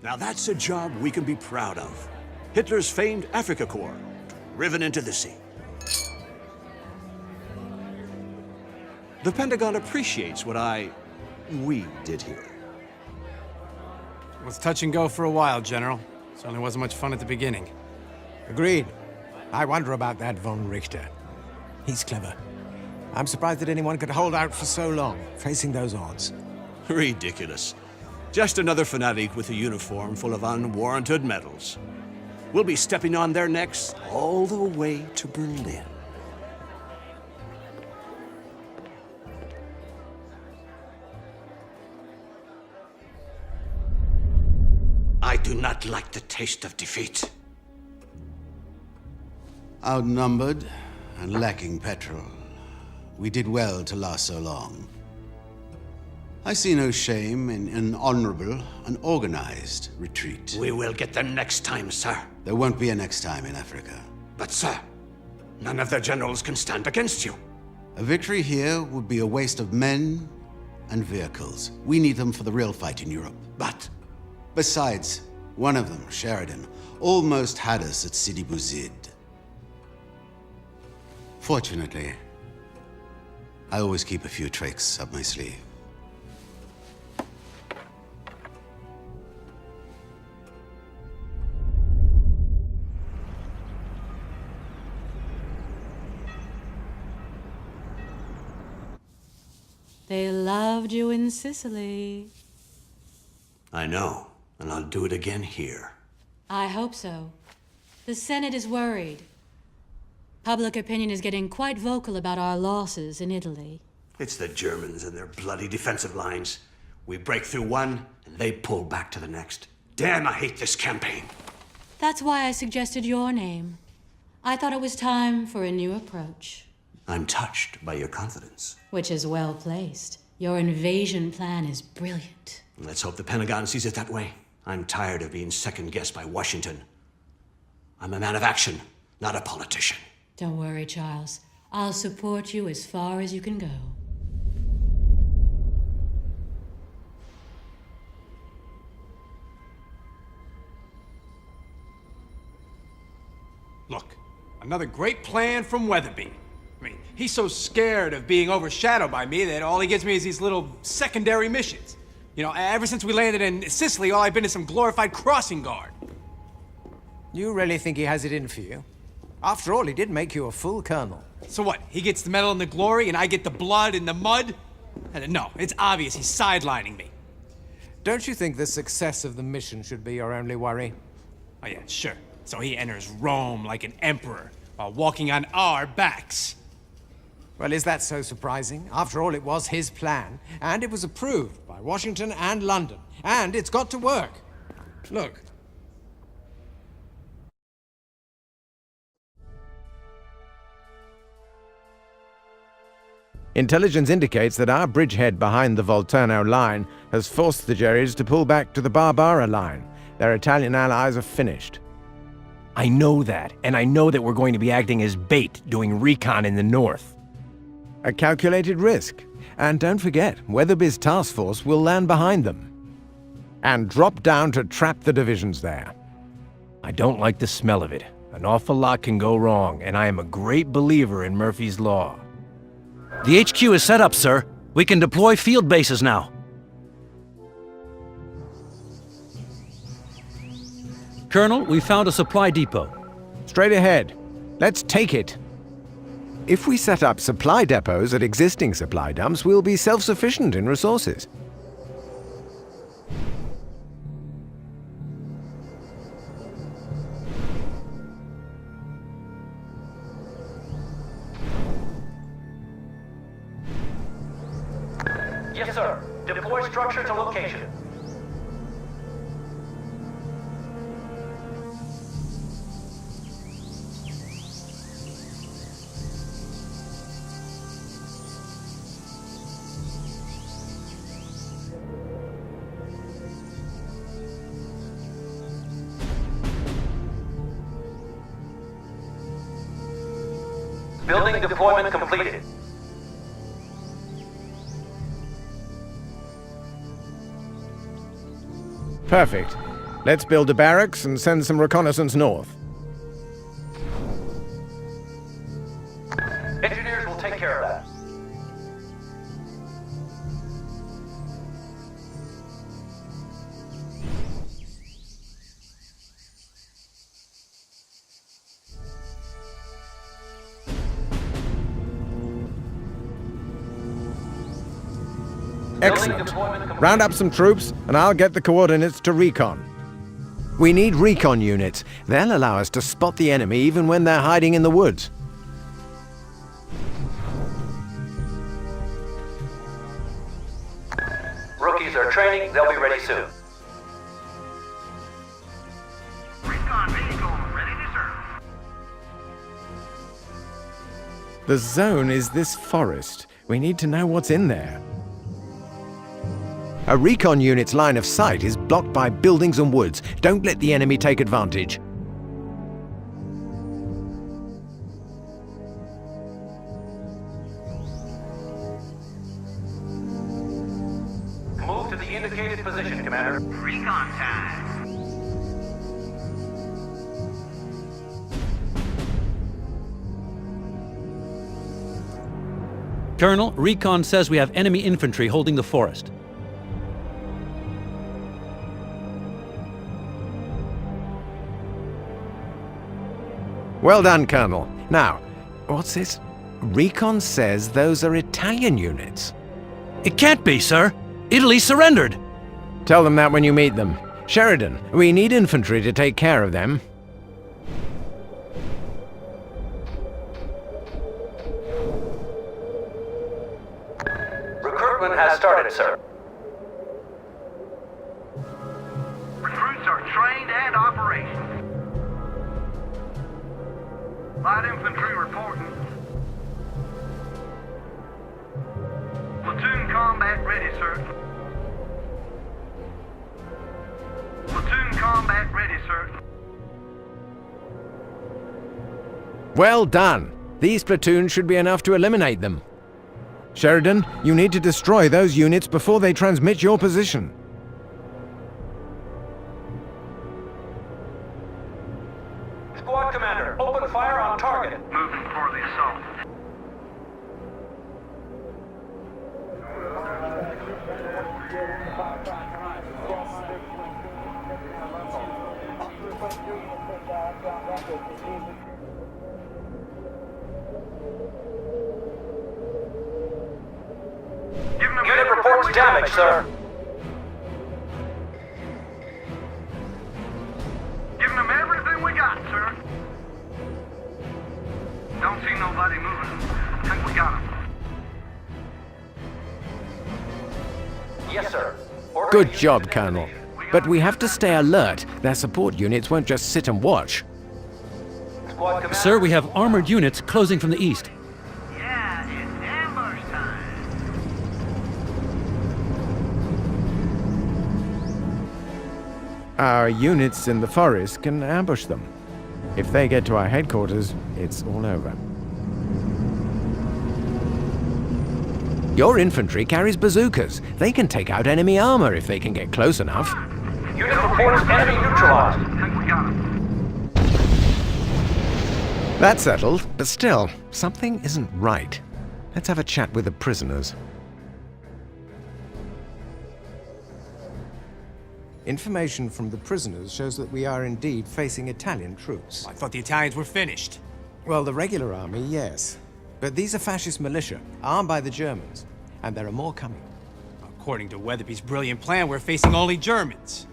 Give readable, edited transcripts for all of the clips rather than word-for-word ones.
Now that's a job we can be proud of. Hitler's famed Africa Corps, driven into the sea. The Pentagon appreciates what we did here. It was touch and go for a while, General. Certainly wasn't much fun at the beginning. Agreed. I wonder about that von Richter. He's clever. I'm surprised that anyone could hold out for so long, facing those odds. Ridiculous. Just another fanatic with a uniform full of unwarranted medals. We'll be stepping on their necks all the way to Berlin. I do not like the taste of defeat. Outnumbered and lacking petrol, we did well to last so long. I see no shame in an honorable and organized retreat. We will get them next time, sir. There won't be a next time in Africa. But, sir, none of their generals can stand against you. A victory here would be a waste of men and vehicles. We need them for the real fight in Europe. But besides, one of them, Sheridan, almost had us at Sidi Bouzid. Fortunately, I always keep a few tricks up my sleeve. They loved you in Sicily. I know, and I'll do it again here. I hope so. The Senate is worried. Public opinion is getting quite vocal about our losses in Italy. It's the Germans and their bloody defensive lines. We break through one, and they pull back to the next. Damn, I hate this campaign. That's why I suggested your name. I thought it was time for a new approach. I'm touched by your confidence. Which is well placed. Your invasion plan is brilliant. Let's hope the Pentagon sees it that way. I'm tired of being second-guessed by Washington. I'm a man of action, not a politician. Don't worry, Charles. I'll support you as far as you can go. Look, another great plan from Weatherby. I mean, he's so scared of being overshadowed by me that all he gives me is these little secondary missions. You know, ever since we landed in Sicily, all I've been is some glorified crossing guard. You really think he has it in for you? After all, he did make you a full colonel. So what, he gets the medal and the glory, and I get the blood and the mud? No, it's obvious he's sidelining me. Don't you think the success of the mission should be your only worry? Oh yeah, sure. So he enters Rome like an emperor, while walking on our backs. Well, is that so surprising? After all, it was his plan, and it was approved by Washington and London, and it's got to work. Look. Intelligence indicates that our bridgehead behind the Volturno line has forced the Jerrys to pull back to the Barbara line. Their Italian allies are finished. I know that, and I know that we're going to be acting as bait, doing recon in the north. A calculated risk. And don't forget, Weatherby's task force will land behind them. And drop down to trap the divisions there. I don't like the smell of it. An awful lot can go wrong, and I am a great believer in Murphy's Law. The HQ is set up, sir. We can deploy field bases now. Colonel, we found a supply depot. Straight ahead. Let's take it. If we set up supply depots at existing supply dumps, we'll be self-sufficient in resources. Yes, sir. Deploy structure to location. Building deployment completed. Perfect. Let's build a barracks and send some reconnaissance north. Engineers will take care of that. Excellent. Round up some troops, and I'll get the coordinates to recon. We need recon units. They'll allow us to spot the enemy even when they're hiding in the woods. Rookies are training. They'll be ready soon. Recon vehicle ready to serve. The zone is this forest. We need to know what's in there. A recon unit's line of sight is blocked by buildings and woods. Don't let the enemy take advantage. Move to the indicated position, Commander. Recon time. Colonel, Recon says we have enemy infantry holding the forest. Well done, Colonel. Now, what's this? Recon says those are Italian units. It can't be, sir. Italy surrendered. Tell them that when you meet them. Sheridan, we need infantry to take care of them. Recruitment has started, sir. Recruits are trained and operational. Light infantry reporting. Platoon combat ready, sir. Platoon combat ready, sir. Well done. These platoons should be enough to eliminate them. Sheridan, you need to destroy those units before they transmit your position. Squad Commander, open fire on target. Moving for the assault. Unit reports damage, sir. Giving them everything we got, sir. Don't see nobody moving. Think we got them. Yes, sir. Order Good units job, to Colonel. destination. But we have to stay alert. Their support units won't just sit and watch. Squad Commander. Sir, we have armored units closing from the east. Yeah, it's ambush time. Our units in the forest can ambush them. If they get to our headquarters, it's all over. Your infantry carries bazookas. They can take out enemy armor if they can get close enough. Unit reports enemy neutralized. Think we got them. That's settled, but still, something isn't right. Let's have a chat with the prisoners. Information from the prisoners shows that we are indeed facing Italian troops. I thought the Italians were finished. Well, the regular army, yes. But these are fascist militia, armed by the Germans. And there are more coming. According to Weatherby's brilliant plan, we're facing only Germans.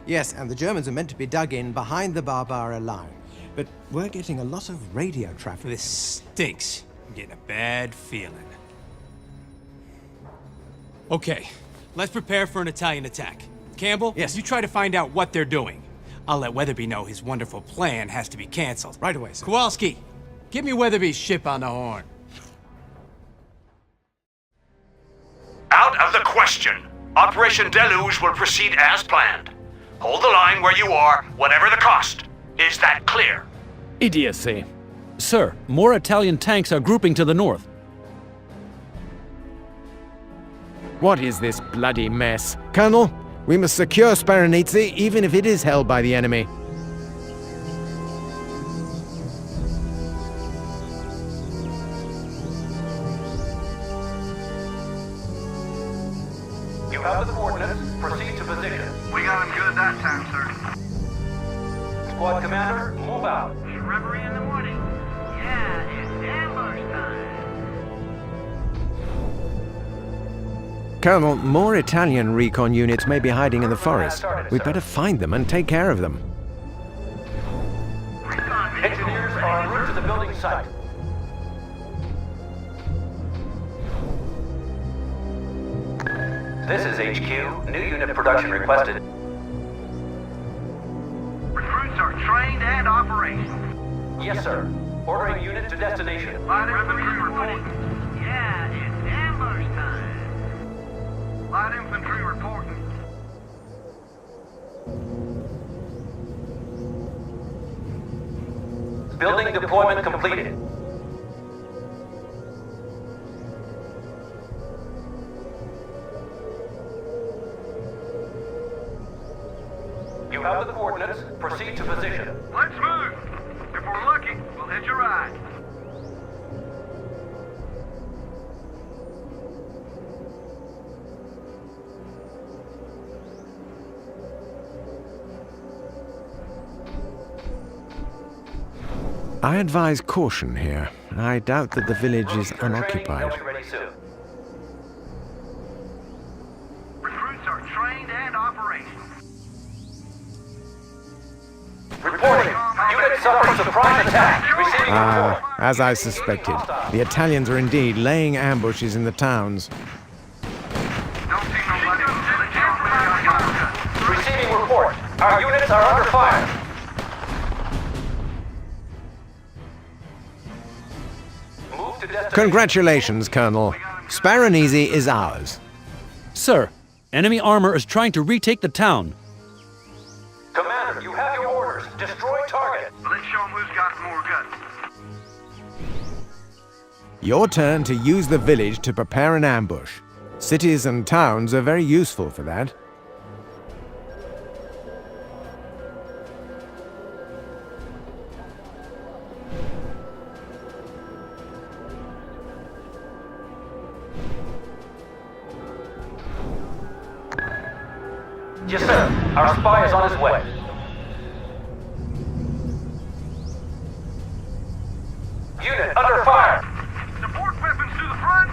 Yes, and the Germans are meant to be dug in behind the Barbara line. But we're getting a lot of radio traffic. This stinks. I'm getting a bad feeling. Okay, let's prepare for an Italian attack. Campbell, Yes. you try to find out what they're doing. I'll let Weatherby know his wonderful plan has to be canceled. Right away, sir. Kowalski, give me Weatherby's ship on the horn. Out of the question. Operation Deluge will proceed as planned. Hold the line where you are, whatever the cost. Is that clear? Idiocy. Sir, more Italian tanks are grouping to the north. What is this bloody mess? Colonel, We must secure Sparanitzi, even if it is held by the enemy. You have the coordinates. Proceed to position. We got him good that time, sir. Squad commander, move out. Shrubbery in the morning. Yeah, it's ambush time. Colonel, more Italian recon units may be hiding in the forest. We'd better find them and take care of them. Engineers are en route to the building site. This is HQ. New unit production requested. Recruits are trained and operational. Yes, sir. Ordering unit to destination. Light infantry reporting. Yeah, it's ambush time. Light infantry reporting. Building deployment completed. You have the coordinates. Proceed to position. Let's move. If we're lucky, we'll hit your ride. I advise caution here. I doubt that the village is unoccupied. They'll be ready soon. Recruits are trained and operational. Reporting. Unit suffered surprise attack. Receiving report. As I suspected. The Italians are indeed laying ambushes in the towns. Don't see nobody. Receiving report. Our units are under fire. Move to destination. Congratulations, Colonel. Sparanitzi is ours. Sir, enemy armor is trying to retake the town. Commander, you have your orders. Destroy target. Let's show them who's got more guts. Your turn to use the village to prepare an ambush. Cities and towns are very useful for that. Yes, sir. Our spy is on his way. Unit under fire. Support weapons to the front.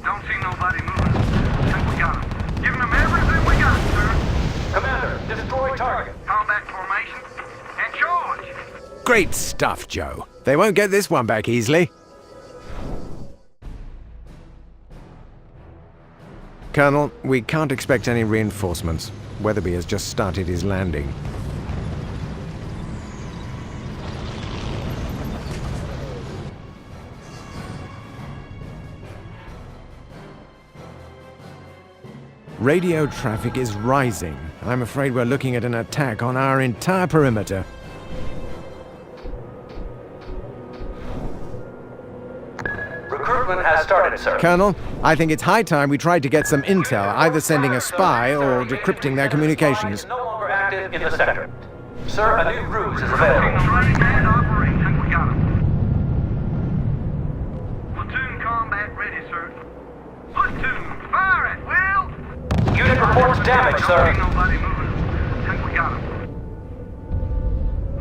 Don't see nobody moving. Think we got them. Giving them everything we got, sir. Commander, destroy target. Combat formation and charge. Great stuff, Joe. They won't get this one back easily. Colonel, we can't expect any reinforcements. Weatherby has just started his landing. Radio traffic is rising. I'm afraid we're looking at an attack on our entire perimeter. Recruitment has started, sir. Colonel, I think it's high time we tried to get some intel, either sending a spy or decrypting their communications. No longer active in the sector. Sir, a new ruse is available. Trained and operating. Think we got them. Platoon combat ready, sir. Platoon, fire at will. Unit reports damage, Don't sir. see nobody moving. Think we got them.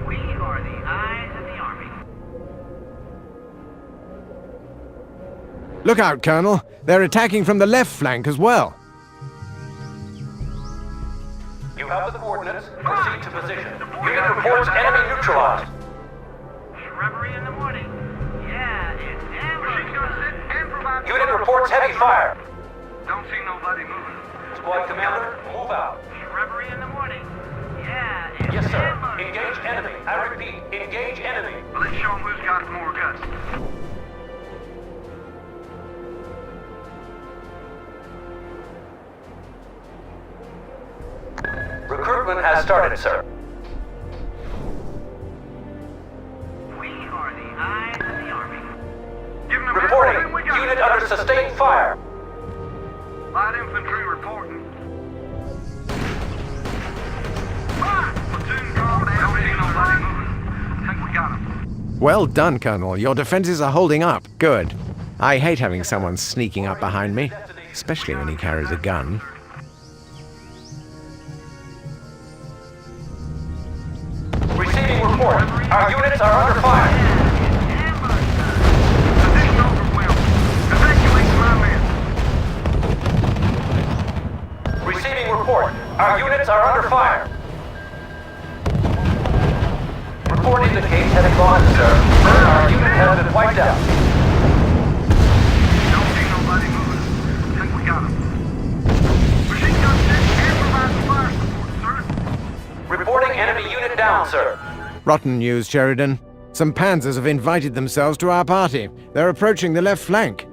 We are the eyes of the army. Look out, Colonel. They're attacking from the left flank as well. You have the coordinates. Proceed to position. Unit reports enemy neutralized. Shrubbery in the morning. Yeah, it's ambush. She's gonna sit and provide. Unit reports heavy fire. Don't see nobody moving. Squad commander, move out. Shrubbery in the morning. Yeah, it's Yes, sir. ambush. Engage enemy. I repeat, engage enemy. Let's show them who's got more guts. Recruitment has started, sir. We are the eyes of the army. Giving them Reporting. everything we got. Unit under sustained fire. Light infantry reporting. Platoon combat. Don't see nobody moving. Think we got him. Well done, Colonel. Your defenses are holding up. Good. I hate having someone sneaking up behind me, especially when he carries a gun. Receiving report. Our units are under fire. Position overwhelmed. Evacuate my men. Receiving report. Our units are under fire. Report indicates heavy losses, sir. Our unit has been wiped out. Don't see nobody moving. Think we got him. Machine gun set and provide fire support, sir. Reporting enemy unit down, sir. Rotten news, Sheridan. Some panzers have invited themselves to our party. They're approaching the left flank.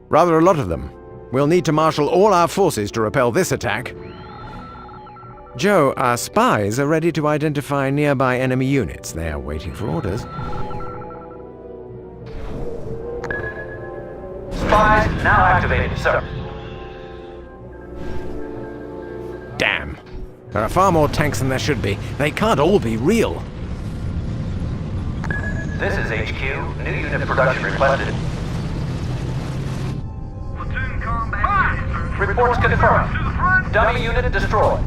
Rather a lot of them. We'll need to marshal all our forces to repel this attack. Joe, our spies are ready to identify nearby enemy units. They are waiting for orders. Spies now activated, sir. Damn. There are far more tanks than there should be. They can't all be real. This is HQ. New unit production requested. Platoon combat. Reports confirmed. Dummy unit destroyed.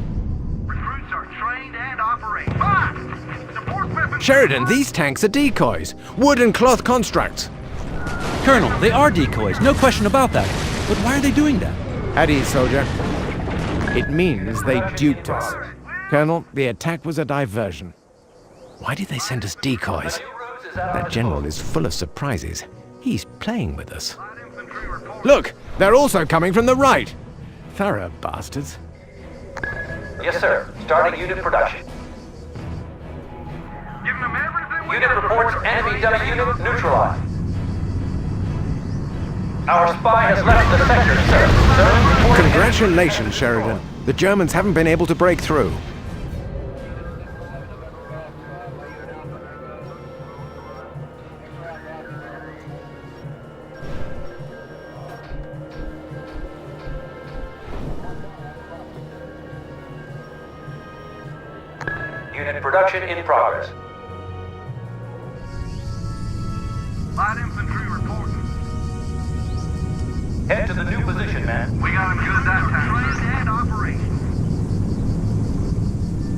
Recruits are trained and operating. Fire! Support weapons. Sheridan, these tanks are decoys. Wood and cloth constructs. Colonel, they are decoys, no question about that. But why are they doing that? At ease, soldier. It means they duped us. Colonel, the attack was a diversion. Why did they send us decoys? That general is full of surprises. He's playing with us. Look! They're also coming from the right! Thorough bastards. Yes, sir. Starting unit production. Giving them everything we Unit got. reports enemy dummy unit neutralized. Our spy has left the sector, sir. Sir, reporting. Congratulations, Sheridan. The Germans haven't been able to break through. Unit production in progress. Light infantry reporting. Head to the new position, man. We got him good that time. Trained and operating.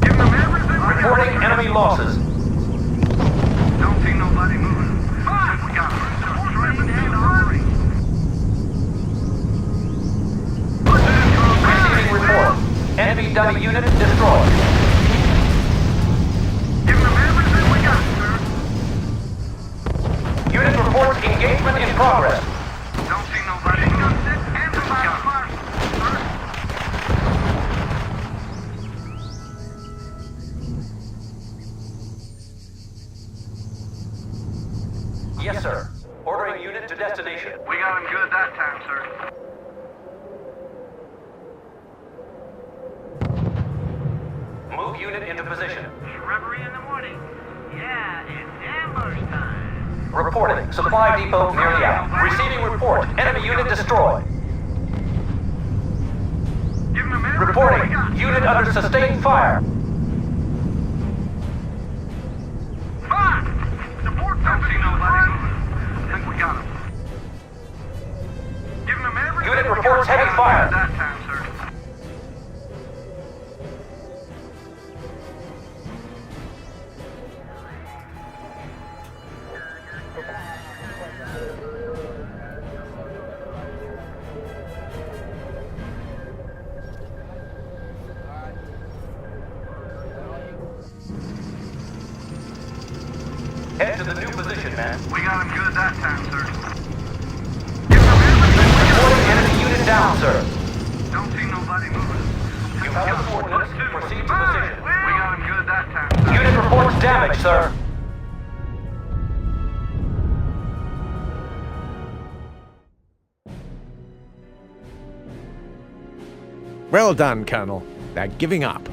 Giving them everything we got. Reporting enemy losses. Don't see nobody moving. Fire! We got him. Trained and operating. Receiving report. Enemy dummy unit destroyed. Giving them everything we got, sir. Unit reports engagement in progress. Don't see nobody moving. And provide fire support, sir. Yes, sir. Ordering unit to destination. We got him good that time, sir. Move unit into position. Reverie in the morning. Yeah, it's ambush time. Reporting. Supply depot nearly out. Receiving report. Enemy unit destroyed. Giving them everything we Reporting. got. Unit under sustained fire. Fire! Support don't see nobody moving. Think we got him. Giving them everything Unit we reports got. heavy fire. That time, sir. Head to the new position, man. We got him good that time, sir. Giving them everything we got. Reporting enemy unit down, sir. Don't see nobody moving. You have the coordinates. Proceed to Fire! position. We got him good that time, sir. Unit reports damage, sir. Well done, Colonel. They're giving up.